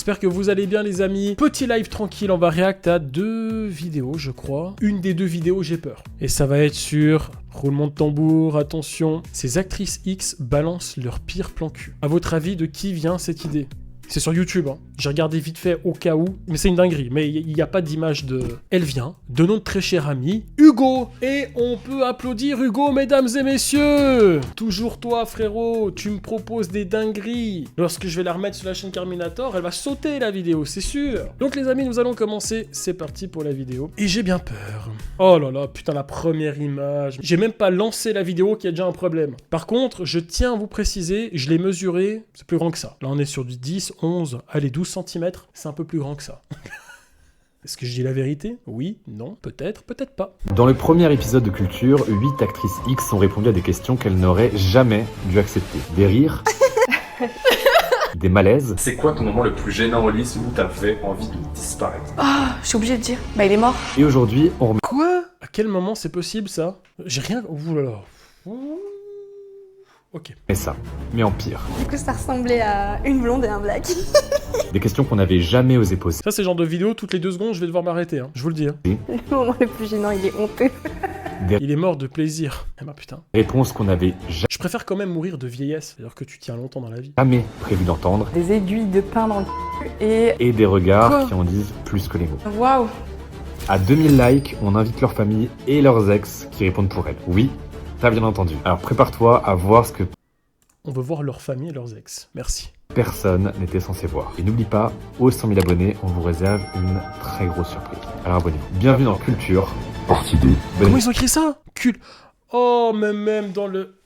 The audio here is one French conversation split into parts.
J'espère que vous allez bien les amis. Petit live tranquille, on va react à 2 vidéos je crois. Une des 2 vidéos j'ai peur. Et ça va être sur... Roulement de tambour, attention. Ces actrices X balancent leur pire plan cul. À votre avis, de qui vient cette idée ? C'est sur YouTube, hein. J'ai regardé vite fait au cas où, mais c'est une dinguerie. Mais il n'y a pas d'image de... Elle vient de notre très cher ami, Hugo. Et on peut applaudir Hugo, mesdames et messieurs. Toujours toi, frérot, tu me proposes des dingueries. Lorsque je vais la remettre sur la chaîne Carminator, elle va sauter la vidéo, c'est sûr. Donc les amis, nous allons commencer. C'est parti pour la vidéo. Et j'ai bien peur. Oh là là, putain, la première image. J'ai même pas lancé la vidéo qu'il y a déjà un problème. Par contre, je tiens à vous préciser, je l'ai mesuré, c'est plus grand que ça. Là, on est sur du 10, 11, allez, 12 cm, c'est un peu plus grand que ça. Est-ce que je dis la vérité? Oui, non, peut-être, peut-être pas. Dans le premier épisode de Culture, 8 actrices X ont répondu à des questions qu'elles n'auraient jamais dû accepter. Des rires, des malaises. C'est quoi ton moment le plus gênant au lycée où t'avais envie de disparaître? Ah, je suis obligée de dire. Bah, il est mort. Et aujourd'hui, on remet Quoi? À quel moment c'est possible ça? J'ai rien... Ouh là là. Ok. ça, mais en pire. Du coup, ça ressemblait à une blonde et un black. Des questions qu'on n'avait jamais osé poser. Ça c'est le genre de vidéo, toutes les 2 secondes je vais devoir m'arrêter, hein. Je vous le dis. Hein. Le moment le plus gênant, il est honteux. Il est mort de plaisir. Eh ben putain. Réponses qu'on n'avait Je préfère quand même mourir de vieillesse, c'est-à-dire que tu tiens longtemps dans la vie. jamais prévu d'entendre. Des aiguilles de pain dans le cul et... Et des regards Quoi qui en disent plus que les mots. Waouh. À 2000 likes, on invite leur famille et leurs ex qui répondent pour elles. Oui, t'as bien entendu. Alors prépare-toi à voir ce que On veut voir leur famille et leurs ex. Merci. personne n'était censé voir. Et n'oublie pas, aux 100 000 abonnés, on vous réserve une très grosse surprise. Alors abonnez-vous. Bienvenue dans Culture, partie 2. Comment ils ont écrit ça? Oh, mais même dans le...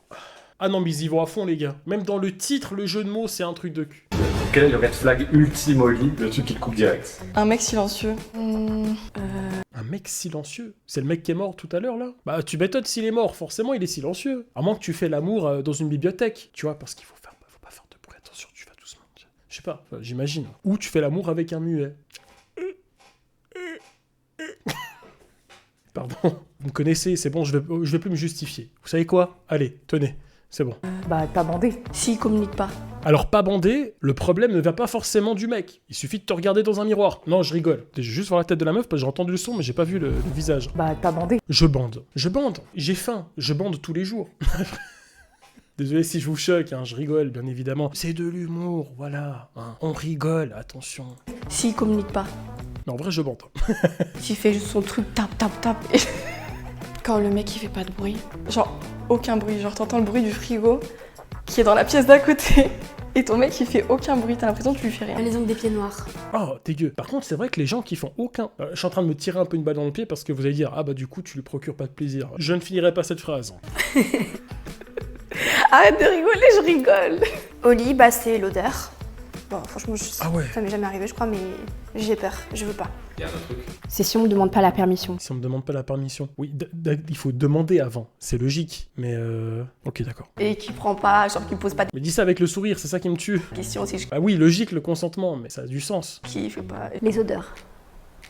Ah non, mais ils y vont à fond, les gars. Même dans le titre, le jeu de mots, c'est un truc de cul. Quel est le red flag ultime au lit, le truc qui te coupe direct? Un mec silencieux. Un mec silencieux? C'est le mec qui est mort tout à l'heure, là? Bah, tu m'étonnes s'il est mort, forcément, il est silencieux. À moins que tu fais l'amour dans une bibliothèque, tu vois, parce qu'il faut pas faire de bruit, attention, tu vas doucement. Je sais pas, j'imagine. Ou tu fais l'amour avec un muet. Pardon, vous me connaissez, c'est bon, je vais plus me justifier. Vous savez quoi? Allez, tenez, c'est bon. Bah, pas bandé. S'il communique pas. Alors pas bandé, le problème ne va pas forcément du mec. Il suffit de te regarder dans un miroir. Non, je rigole. J'ai juste voir la tête de la meuf parce que j'ai entendu le son mais j'ai pas vu le visage. Bah, pas bandé. Je bande. J'ai faim. Je bande tous les jours. Désolé si je vous choque, hein, je rigole bien évidemment. C'est de l'humour, voilà. Hein. On rigole, attention. S'il communique pas. Non, en vrai je bande. S'il fait juste son truc, tape. Et... Quand le mec il fait pas de bruit. Genre, aucun bruit. Genre, t'entends le bruit du frigo qui est dans la pièce d'à côté. Et ton mec il fait aucun bruit, t'as l'impression que tu lui fais rien. Les ongles des pieds noirs. Oh, dégueu. Par contre, c'est vrai que les gens qui font aucun... je suis en train de me tirer un peu une balle dans le pied parce que vous allez dire « Ah bah du coup, tu lui procures pas de plaisir. » Je ne finirai pas cette phrase. Arrête de rigoler, je rigole. Au lit, bah c'est l'odeur. Bon, franchement, Ah ouais. ça m'est jamais arrivé, je crois, mais j'ai peur, je veux pas. Y'a un autre truc? C'est si on me demande pas la permission. Si on me demande pas la permission. Oui, il faut demander avant. C'est logique. Mais ok, d'accord. Et qui prend pas, genre qui pose pas de Mais dis ça avec le sourire, c'est ça qui me tue. questions si je Ah oui, logique le consentement, mais ça a du sens. kiffe ou pas. Les odeurs.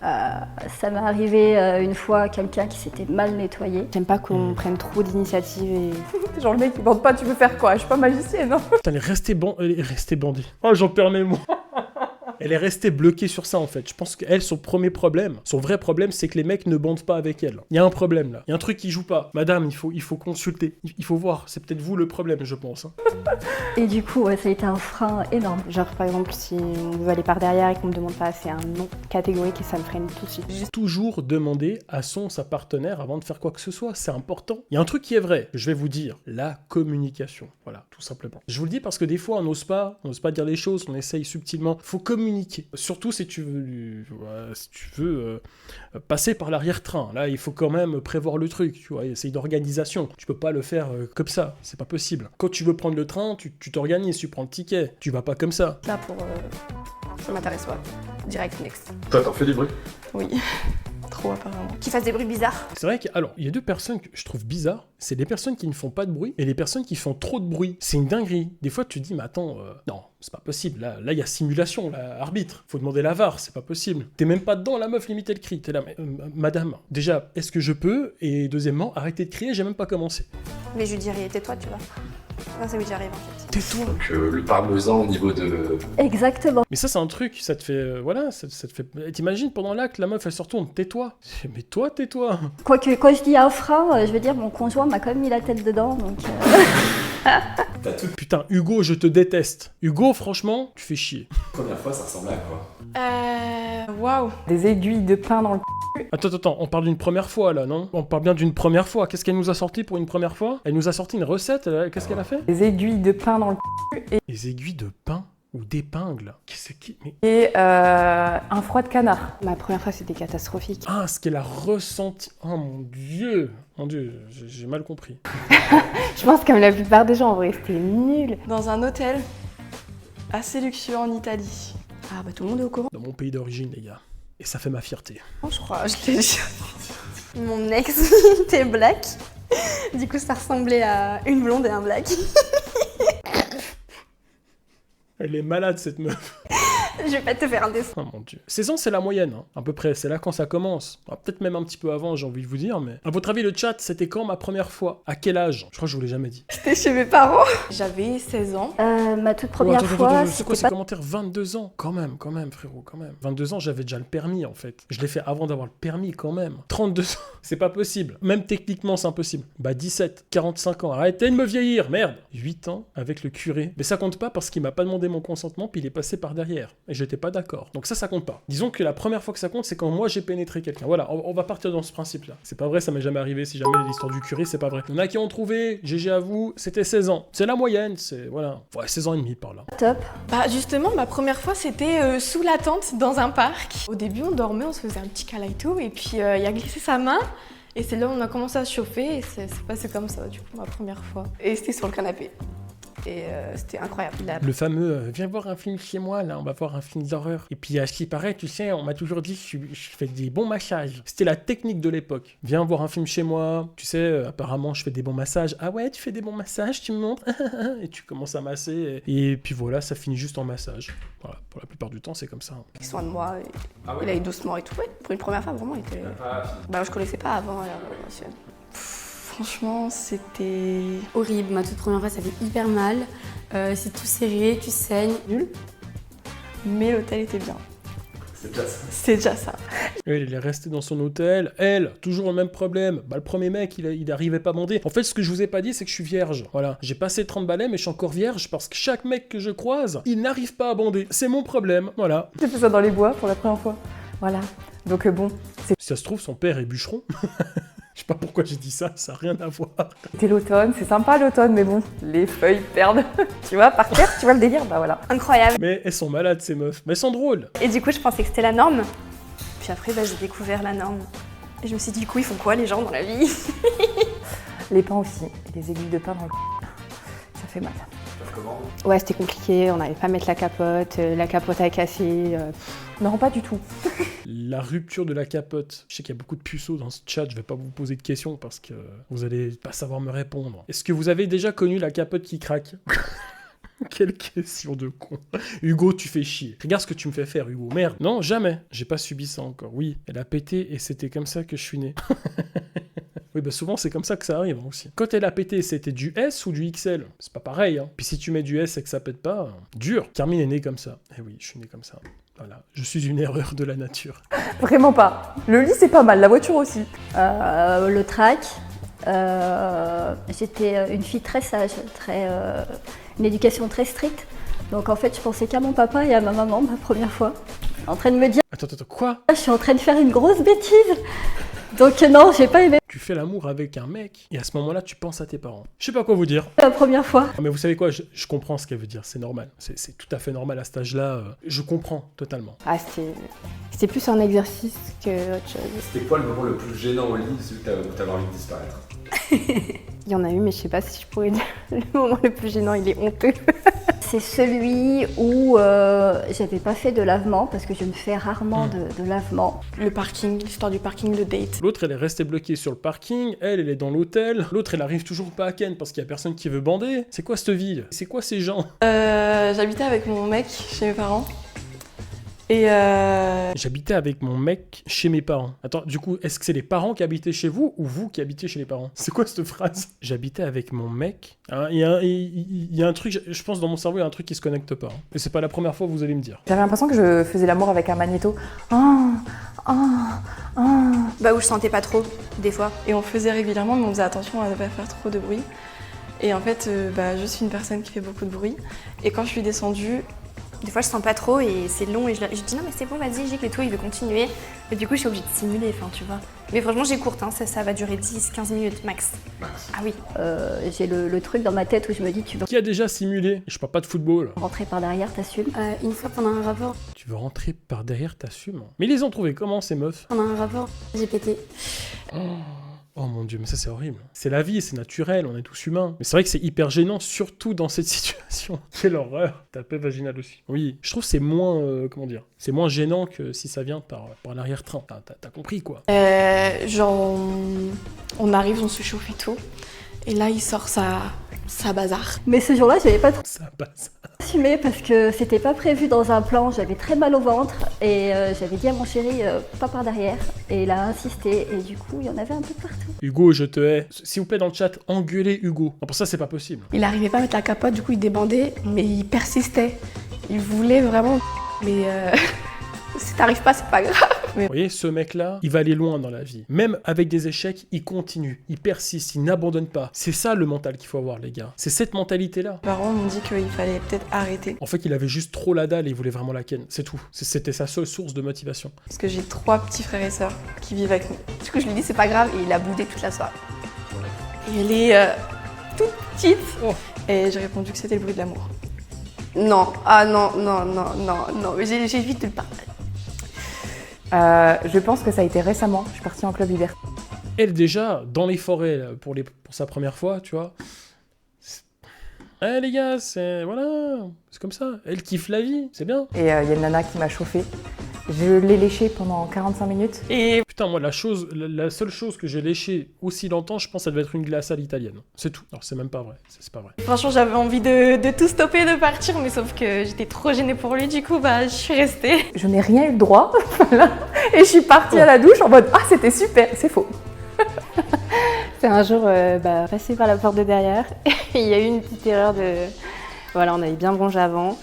Ça m'est arrivé une fois quelqu'un qui s'était mal nettoyé. J'aime pas qu'on prenne trop d'initiative et... Genre le mec il bande pas, tu veux faire quoi? Je suis pas magicienne, non? Putain, elle est restée bandée. Oh, j'en perds mes mots. Elle est restée bloquée sur ça en fait. Je pense qu'elle, son premier problème, son vrai problème, c'est que les mecs ne bandent pas avec elle. Il y a un problème là. Il y a un truc qui joue pas. Madame, il faut consulter. Il faut voir. C'est peut-être vous le problème, je pense. Hein. Et du coup, ouais, ça a été un frein énorme. Genre par exemple, si on veut aller par derrière et qu'on me demande pas, c'est un non catégorique et ça me freine tout de suite. Toujours demander à sa partenaire avant de faire quoi que ce soit. C'est important. Il y a un truc qui est vrai. Je vais vous dire. La communication. Voilà, tout simplement. Je vous le dis parce que des fois, on n'ose pas dire les choses. On essaye subtilement. Faut communiquer. Surtout si tu veux, passer par l'arrière-train. Là, il faut quand même prévoir le truc. Tu vois, c'est une organisation. Tu peux pas le faire comme ça. C'est pas possible. Quand tu veux prendre le train, tu t'organises. Tu prends le ticket. Tu vas pas comme ça. Là pour... ça m'intéresse pas. Direct, next. Toi, t'en fais du bruit? Oui. Trop apparemment. Qui fasse des bruits bizarres. C'est vrai alors, il y a 2 personnes que je trouve bizarres. C'est les personnes qui ne font pas de bruit et les personnes qui font trop de bruit. C'est une dinguerie. Des fois, tu te dis, mais attends, non, c'est pas possible. Là, il y a simulation, là, arbitre. Faut demander la VAR, c'est pas possible. T'es même pas dedans, la meuf, limite, elle crie. T'es là, mais, madame, déjà, est-ce que je peux? Et deuxièmement, arrêtez de crier, j'ai même pas commencé. Mais je lui dirais, tais-toi, tu vois. Ah, ça oui, j'y arrive en fait. Tais-toi. Donc le parmesan au niveau de... Exactement. Mais ça, c'est un truc, ça te fait. Voilà, ça te fait. T'imagines pendant l'acte, la meuf, elle se retourne, tais-toi. Mais toi, tais-toi. Quoique, quand je dis un frein, je veux dire, mon conjoint m'a quand même mis la tête dedans, donc... Ta toute Putain, Hugo, je te déteste. Hugo, franchement, tu fais chier. première fois, ça ressemblait à quoi? Waouh. Des aiguilles de pain dans le Attends, on parle d'une première fois là, non? On parle bien d'une première fois. Qu'est-ce qu'elle nous a sorti pour une première fois? Elle nous a sorti une recette, qu'est-ce qu'elle a fait? des aiguilles de pain dans le Des aiguilles de pain ou d'épingle? Qu'est-ce qui. Mais... et un froid de canard. Ma première fois, c'était catastrophique. Ah, ce qu'elle a ressenti. Oh mon dieu! Mon dieu, j'ai mal compris. Je pense comme la plupart des gens, en vrai, c'était nul. Dans un hôtel assez luxueux en Italie. Ah bah tout le monde est au courant. Dans mon pays d'origine, les gars. Et ça fait ma fierté. Je crois, je t'ai dit. Mon ex était black. Du coup, ça ressemblait à une blonde et un black. Elle est malade, cette meuf. Je vais pas te faire un dessin. Oh mon dieu. 16 ans, c'est la moyenne, hein, à peu près. C'est là quand ça commence. Ah, peut-être même un petit peu avant, j'ai envie de vous dire, mais... À votre avis, le chat, c'était quand ma première fois? À quel âge? Je crois que je vous l'ai jamais dit. C'était chez mes parents. J'avais 16 ans. Ma toute première Attends, fois, c'est quoi c'était ces pas... commentaires? 22 ans. Quand même, frérot, quand même. 22 ans, j'avais déjà le permis, en fait. Je l'ai fait avant d'avoir le permis, quand même. 32 ans, c'est pas possible. Même techniquement, c'est impossible. Bah 17, 45 ans. Arrêtez de me vieillir, merde. 8 ans avec le curé. Mais ça compte pas parce qu'il m'a pas demandé mon consentement, puis il est passé par derrière. Et j'étais pas d'accord. Donc ça compte pas. Disons que la première fois que ça compte, c'est quand moi j'ai pénétré quelqu'un. Voilà, on va partir dans ce principe-là. C'est pas vrai, ça m'est jamais arrivé. Si jamais l'histoire du curé, c'est pas vrai. Il y en a qui ont trouvé, GG à vous, c'était 16 ans. C'est la moyenne, c'est... Voilà. Ouais, 16 ans et demi par là. top. Bah justement, ma première fois, c'était sous la tente dans un parc. Au début, on dormait, on se faisait un petit câlin et tout. Et puis, il a glissé sa main. Et c'est là où on a commencé à se chauffer. Et c'est passé comme ça, du coup, ma première fois. Et c'était sur le canapé. Et c'était incroyable. Le fameux viens voir un film chez moi, là, on va voir un film d'horreur. Et puis à ce qui paraît, tu sais, on m'a toujours dit je fais des bons massages. C'était la technique de l'époque. Viens voir un film chez moi, tu sais, apparemment je fais des bons massages. Ah ouais, tu fais des bons massages, tu me montres. Et tu commences à masser. Et puis voilà, ça finit juste en massage. Voilà, pour la plupart du temps, c'est comme ça. Il soin de moi, et Ah il allait doucement et tout. Ouais, pour une première fois, vraiment, il était... Bah je connaissais pas avant. Franchement, c'était Horrible, ma toute première fois ça fait hyper mal, c'est tout serré, tu saignes. nul. Mais l'hôtel était bien. C'est déjà ça. C'est déjà ça. Il est resté dans son hôtel. Elle, toujours le même problème. Bah, le premier mec, il arrivait pas à bander. En fait, ce que je vous ai pas dit, c'est que je suis vierge. Voilà. J'ai passé 30 balais, mais je suis encore vierge parce que chaque mec que je croise, il n'arrive pas à bander. C'est mon problème. Voilà. J'ai fait ça dans les bois pour la première fois. Voilà. Donc bon, Si ça se trouve, son père est bûcheron. Je sais pas pourquoi j'ai dit ça, ça a rien à voir. c'était l'automne, c'est sympa l'automne, mais bon, les feuilles perdent. Tu vois, par terre, tu vois le délire? Bah voilà. Incroyable. Mais elles sont malades, ces meufs. Mais elles sont drôles. Et du coup je pensais que c'était la norme. Puis après, bah, j'ai découvert la norme. Et je me suis dit, du coup, ils font quoi les gens dans la vie? Les pains aussi, et les aiguilles de pain dans le ça fait mal. Comment? Ouais, c'était compliqué, on n'allait pas mettre la capote a cassé. Non, pas du tout. La rupture de la capote. Je sais qu'il y a beaucoup de puceaux dans ce chat, je vais pas vous poser de questions parce que vous allez pas savoir me répondre. Est-ce que vous avez déjà connu la capote qui craque? Quelle question de con. Hugo, tu fais chier. Regarde ce que tu me fais faire, Hugo. Merde. Non, jamais. J'ai pas subi ça encore. Oui, elle a pété et c'était comme ça que je suis né. Oui, bah souvent c'est comme ça que ça arrive hein, aussi. Quand elle a pété, c'était du S ou du XL? C'est pas pareil, hein. Puis si tu mets du S et que ça pète pas, dur. Carmine est née comme ça. Eh oui, je suis né comme ça. Voilà, je suis une erreur de la nature. Vraiment pas. Le lit, c'est pas mal, la voiture aussi. Le track, j'étais une fille très sage, une éducation très stricte. Donc en fait, je pensais qu'à mon papa et à ma maman ma première fois. En train de me dire, Attends, quoi? je suis en train de faire une grosse bêtise. Donc non, j'ai pas aimé Tu fais l'amour avec un mec et à ce moment-là, tu penses à tes parents. Je sais pas quoi vous dire. la première fois. Ah, mais vous savez quoi, je comprends ce qu'elle veut dire, c'est normal. C'est tout à fait normal à cet âge-là. Je comprends totalement. Ah, c'était plus un exercice que autre chose. C'était quoi le moment le plus gênant au lit, celui où t'avais envie de disparaître? Il y en a eu, mais je sais pas si je pourrais dire le moment le plus gênant, il est honteux. C'est celui où j'avais pas fait de lavement parce que je me fais rarement de lavement. Le parking, l'histoire du parking, le date. L'autre, elle est restée bloquée sur le parking. Elle est dans l'hôtel. L'autre, elle arrive toujours pas à Ken parce qu'il y a personne qui veut bander. C'est quoi cette ville? C'est quoi ces gens? J'habitais avec mon mec chez mes parents. Et J'habitais avec mon mec chez mes parents. Attends, du coup, est-ce que c'est les parents qui habitaient chez vous ou vous qui habitiez chez les parents? C'est quoi cette phrase? J'habitais avec mon mec. Hein, il y a un truc, je pense dans mon cerveau, il y a un truc qui se connecte pas. Hein. Et c'est pas la première fois que vous allez me dire. J'avais l'impression que je faisais l'amour avec un magnéto. Bah où je sentais pas trop, des fois. Et on faisait régulièrement, mais on faisait attention à ne pas faire trop de bruit. Et en fait, je suis une personne qui fait beaucoup de bruit. Et quand je suis descendue, Des fois je sens pas trop et c'est long et je dis non mais c'est bon, vas-y, Gicle et tout, il veut continuer. Et du coup je suis obligée de simuler, enfin tu vois. Mais franchement j'ai courte, hein, ça va durer 10-15 minutes max. Ah oui. J'ai le truc dans ma tête où je me dis tu veux Qui a déjà simulé? Je parle pas de football. rentrer par derrière, t'assumes. Une fois pendant un rapport, Tu veux rentrer par derrière, t'assumes. Mais ils les ont trouvés comment ces meufs? j'ai pété. Oh mon dieu, mais ça c'est horrible. C'est la vie, c'est naturel, on est tous humains. Mais c'est vrai que c'est hyper gênant, surtout dans cette situation. Quelle horreur. Taper vaginal aussi. Oui, je trouve que c'est moins, comment dire, c'est moins gênant que si ça vient par l'arrière-train. T'as compris quoi. genre, on arrive, on se chauffe et tout. Et là, il sort sa bazar. Mais ce jour-là, j'avais pas trop Ça passe. assumé parce que c'était pas prévu dans un plan. J'avais très mal au ventre et j'avais dit à mon chéri pas par derrière. Et il a insisté et du coup, il y en avait un peu partout. Hugo, je te hais. S'il vous plaît, dans le chat, engueulez Hugo. Non, pour ça, c'est pas possible. Il arrivait pas à mettre la capote, du coup, il débandait, mais il persistait. Il voulait vraiment. Mais si t'arrives pas, c'est pas grave. Vous voyez, ce mec-là, il va aller loin dans la vie. Même avec des échecs, il continue, il persiste, il n'abandonne pas. C'est ça le mental qu'il faut avoir, les gars. C'est cette mentalité-là. Mes parents m'ont dit qu'il fallait peut-être arrêter. En fait, il avait juste trop la dalle et il voulait vraiment la ken. C'est tout. C'était sa seule source de motivation. Parce que j'ai 3 petits frères et sœurs qui vivent avec nous. Du coup, je lui ai dit c'est pas grave et il a boudé toute la soirée. Et elle est toute petite. Oh. Et j'ai répondu que c'était le bruit de l'amour. Non, non, mais j'ai vite de le partager. Je pense que ça a été récemment. Je suis partie en club hiver. Elle, déjà, dans les forêts, là, pour sa première fois, tu vois. Eh les gars, c'est. Voilà. C'est comme ça. Elle kiffe la vie, c'est bien. Et il y a une nana qui m'a chauffée. Je l'ai léchée pendant 45 minutes. Et Putain, moi, la seule chose que j'ai léchée aussi longtemps, je pense que ça devait être une glace à l'italienne. C'est tout. Alors, c'est même pas vrai. C'est pas vrai. franchement, j'avais envie de tout stopper, de partir, mais sauf que j'étais trop gênée pour lui, du coup, je suis restée. Je n'ai rien eu le droit. Voilà. Et je suis partie à la douche en mode ah, c'était super. C'est faux. C'est un jour passé par la porte de derrière et il y a eu une petite erreur de... Voilà, on avait bien bronché avant.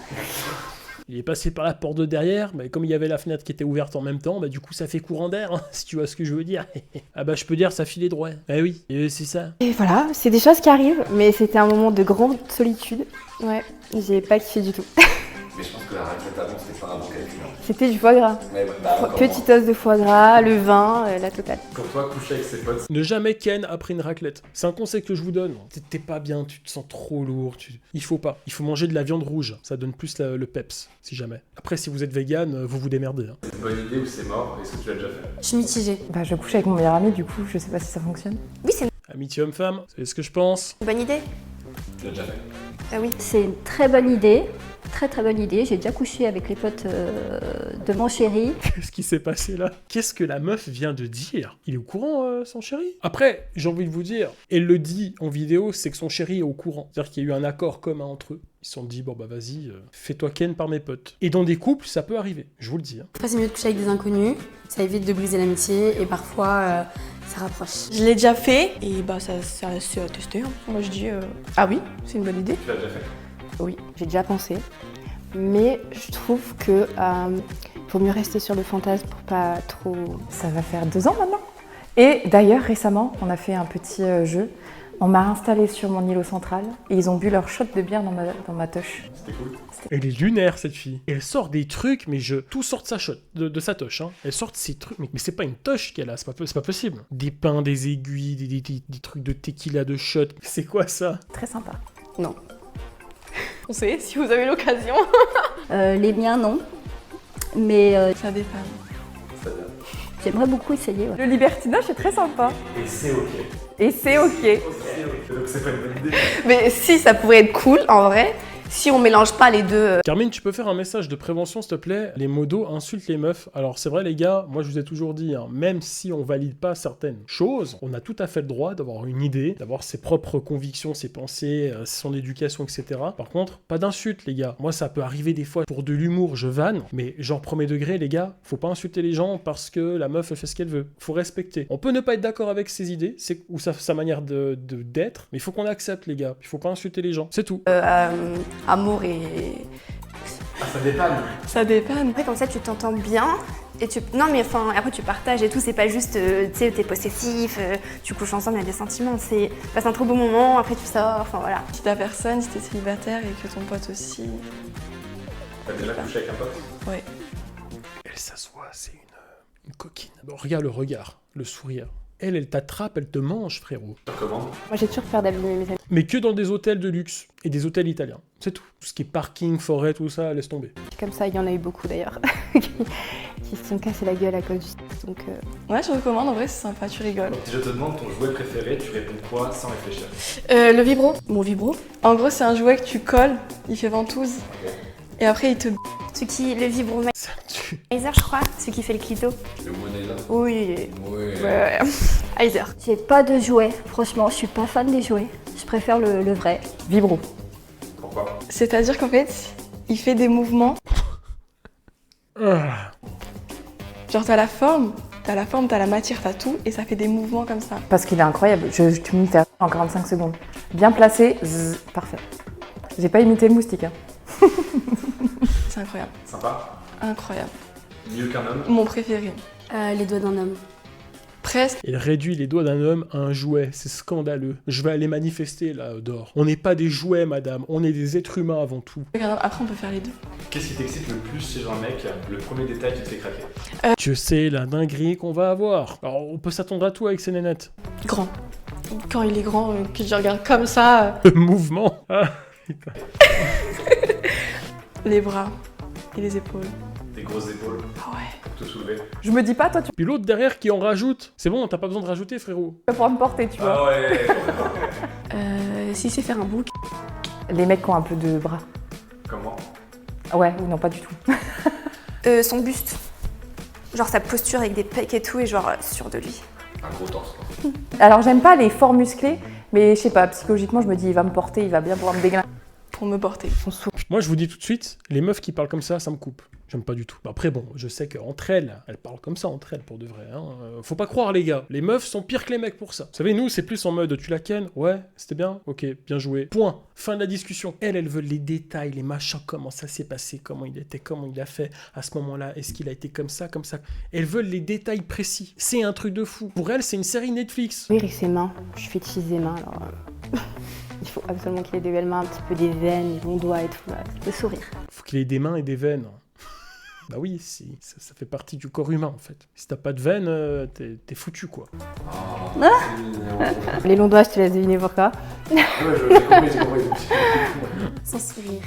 Il est passé par la porte de derrière, mais comme il y avait la fenêtre qui était ouverte en même temps, du coup ça fait courant d'air, hein, si tu vois ce que je veux dire. Ah je peux dire ça filait droit. Eh oui, c'est ça. Et voilà, c'est des choses qui arrivent, mais c'était un moment de grande solitude. Ouais, j'ai pas kiffé du tout. Mais je pense que la raclette avant, c'était pas un bon calcul. C'était du foie gras. Mais Petite dose de foie gras, le vin, la totale. Pour toi, coucher avec ses potes, Ne jamais ken après une raclette. C'est un conseil que je vous donne. T'es pas bien, tu te sens trop lourd. Il faut pas. Il faut manger de la viande rouge. Ça donne plus le peps, si jamais. Après, si vous êtes vegan, vous vous démerdez. Hein. c'est une bonne idée ou c'est mort? Est-ce que tu l'as déjà fait? Je suis mitigée. Je couche avec mon meilleur ami, du coup, je sais pas si ça fonctionne. Oui, c'est Amitié homme-femme, c'est ce que je pense. une bonne idée. Tu l'as déjà fait? Ah oui. C'est une très bonne idée. Très bonne idée. J'ai déjà couché avec les potes de mon chéri. Qu'est-ce qui s'est passé là? Qu'est-ce que la meuf vient de dire? Il est au courant, son chéri? Après, j'ai envie de vous dire, elle le dit en vidéo, c'est que son chéri est au courant. C'est-à-dire qu'il y a eu un accord commun entre eux. Ils se sont dit, vas-y, fais-toi ken par mes potes. Et dans des couples, ça peut arriver, je vous le dis. Hein. Après, c'est mieux de coucher avec des inconnus. Ça évite de briser l'amitié et parfois, ça rapproche. Je l'ai déjà fait et ça s'est attesté. Hein. Moi, je dis ah oui, c'est une bonne idée. Tu l'as déjà fait? Oui, j'ai déjà pensé. Mais je trouve que faut mieux rester sur le fantasme pour pas trop... Ça va faire 2 ans maintenant. Et d'ailleurs, récemment, on a fait un petit jeu. On m'a installée sur mon îlot central et ils ont bu leur shot de bière dans ma toche. C'était cool. Elle est lunaire, cette fille. Et elle sort des trucs, mais tout sort de sa de sa toche. Hein. Elle sort de ces trucs, mais c'est pas une toche qu'elle a, c'est pas possible. Des pains, des aiguilles, des trucs de tequila, de shot. C'est quoi ça? Très sympa. Non. On sait, si vous avez l'occasion. Les miens, non. Mais Ça dépend. j'aimerais beaucoup essayer. Ouais. Le libertinage est très sympa. Et c'est ok. Et c'est ok. Donc c'est pas une bonne idée. Mais si, ça pourrait être cool en vrai. Si on mélange pas les deux. Carmine, tu peux faire un message de prévention, s'il te plaît? Les modos insultent les meufs. Alors, c'est vrai, les gars, moi, je vous ai toujours dit, hein, même si on valide pas certaines choses, on a tout à fait le droit d'avoir une idée, d'avoir ses propres convictions, ses pensées, son éducation, etc. Par contre, pas d'insultes, les gars. Moi, ça peut arriver des fois pour de l'humour, je vanne, mais genre premier degré, les gars, faut pas insulter les gens parce que la meuf, elle fait ce qu'elle veut. Faut respecter. On peut ne pas être d'accord avec ses idées, ou sa manière d'être, mais il faut qu'on accepte, les gars. Il faut pas insulter les gens. C'est tout. Amour et... Ah, ça dépanne. Ça dépanne. Après, comme ça, tu t'entends bien. Et non, mais enfin, après, tu partages et tout. C'est pas juste, tu sais, t'es possessif, tu couches ensemble, il y a des sentiments. C'est passe un trop beau moment, après tu sors, enfin voilà. Si t'as personne, si t'es célibataire et que ton pote aussi. T'as déjà couché avec un pote? Ouais. Elle s'assoit, c'est une coquine. Bon, regarde le regard, le sourire. Elle t'attrape, elle te mange, frérot. Tu recommandes? Moi, j'ai toujours peur d'abîmer mes amis. Mais que dans des hôtels de luxe et des hôtels italiens. C'est tout. Tout ce qui est parking, forêt, tout ça, laisse tomber. Comme ça, il y en a eu beaucoup d'ailleurs, qui se sont cassés la gueule à cause du sexe. Donc, Ouais, je recommande, en vrai, c'est sympa, tu rigoles. Si je te demande ton jouet préféré, tu réponds quoi sans réfléchir? Le vibro. Mon vibro. En gros, c'est un jouet que tu colles, il fait ventouse. Et après, il te... Le vibro Ça tue. Heiser, je crois. Celui qui fait le clito. Le monnaie là. Oui. Ouais. Ouais. Heiser. J'ai pas de jouets. Franchement, je suis pas fan des jouets. Je préfère le vrai. Vibro. Pourquoi? C'est-à-dire qu'en fait, il fait des mouvements. Ah. Genre, t'as la forme, t'as la matière, t'as tout, et ça fait des mouvements comme ça. Parce qu'il est incroyable. Tu m'imites en 45 secondes. Bien placé, zzz, parfait. J'ai pas imité le moustique. Hein. C'est incroyable. Sympa? Incroyable. Mieux qu'un homme? Mon préféré. Les doigts d'un homme. Presque. Il réduit les doigts d'un homme à un jouet. C'est scandaleux. Je vais aller manifester là, dehors. On n'est pas des jouets, madame. On est des êtres humains avant tout. Après, on peut faire les deux. Qu'est-ce qui t'excite le plus chez un mec? Le premier détail qui te fait craquer? Tu sais la dinguerie qu'on va avoir. Alors, on peut s'attendre à tout avec ces nénettes. Grand. Quand il est grand, que je regarde comme ça, Le mouvement. Ah, putain. les bras et les épaules. Des grosses épaules Ah ouais. pour te soulever. Je me dis pas, toi, tu Puis l'autre derrière qui en rajoute. C'est bon, t'as pas besoin de rajouter, frérot. peux pouvoir me porter, tu vois. Ah ouais. Si c'est faire un bouc. Les mecs qui ont un peu de bras. Comment? Ah ouais, ou non, pas du tout. Son buste. Genre sa posture avec des pecs et tout, et genre sûr de lui. Un gros torse quoi. Alors, j'aime pas les forts musclés, mais je sais pas, psychologiquement, je me dis, il va me porter, il va bien pouvoir me déglinguer. Pour me porter. Moi, je vous dis tout de suite, les meufs qui parlent comme ça me coupe. J'aime pas du tout. Après, bon, je sais qu'entre elles parlent comme ça entre elles pour de vrai. Hein. Faut pas croire, les gars. Les meufs sont pires que les mecs pour ça. Vous savez, nous, c'est plus en mode tu la ken? Ouais, c'était bien? Ok, bien joué. Point. Fin de la discussion. Elles veulent les détails, les machins, comment ça s'est passé, comment il était, comment il a fait à ce moment-là, est-ce qu'il a été comme ça, comme ça. Elles veulent les détails précis. C'est un truc de fou. Pour elles, c'est une série Netflix. oui, avec ses mains. Je fétichise des mains, alors... il faut absolument qu'il ait des belles mains, un petit peu des veines, des longs doigts et tout. Là. Le sourire. Faut qu'il ait des mains et des veines. Bah oui, si, ça fait partie du corps humain en fait. Si t'as pas de veines, t'es foutu quoi. Les longs doigts, je te laisse deviner pourquoi. Ouais, j'ai compris. Son sourire.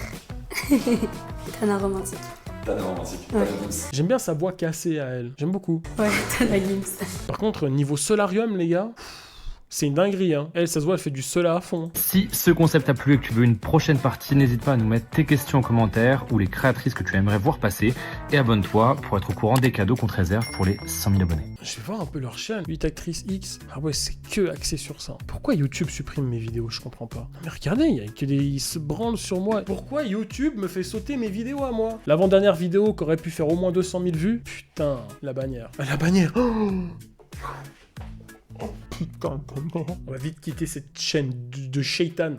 Tana romantique. Tana romantique. Tana douce. J'aime bien sa voix cassée à elle. J'aime beaucoup. Ouais, Tana Gims. Par contre, niveau solarium, les gars, c'est une dinguerie. Hein. Elle, ça se voit, elle fait du solar à fond. Si ce concept t'a plu et que tu veux une prochaine partie, n'hésite pas à nous mettre tes questions en commentaire ou les créatrices que tu aimerais voir passer. Et abonne-toi pour être au courant des cadeaux qu'on te réserve pour les 100 000 abonnés. Je vais voir un peu leur chaîne. 8 actrices X. Ah ouais, c'est que axé sur ça. Pourquoi YouTube supprime mes vidéos? Je comprends pas. Mais regardez, il y a que des... ils se branlent sur moi. Pourquoi YouTube me fait sauter mes vidéos à moi? L'avant-dernière vidéo qui aurait pu faire au moins 200 000 vues. Putain, la bannière. Ah, la bannière. Oh putain, comment? On va vite quitter cette chaîne de shaitan.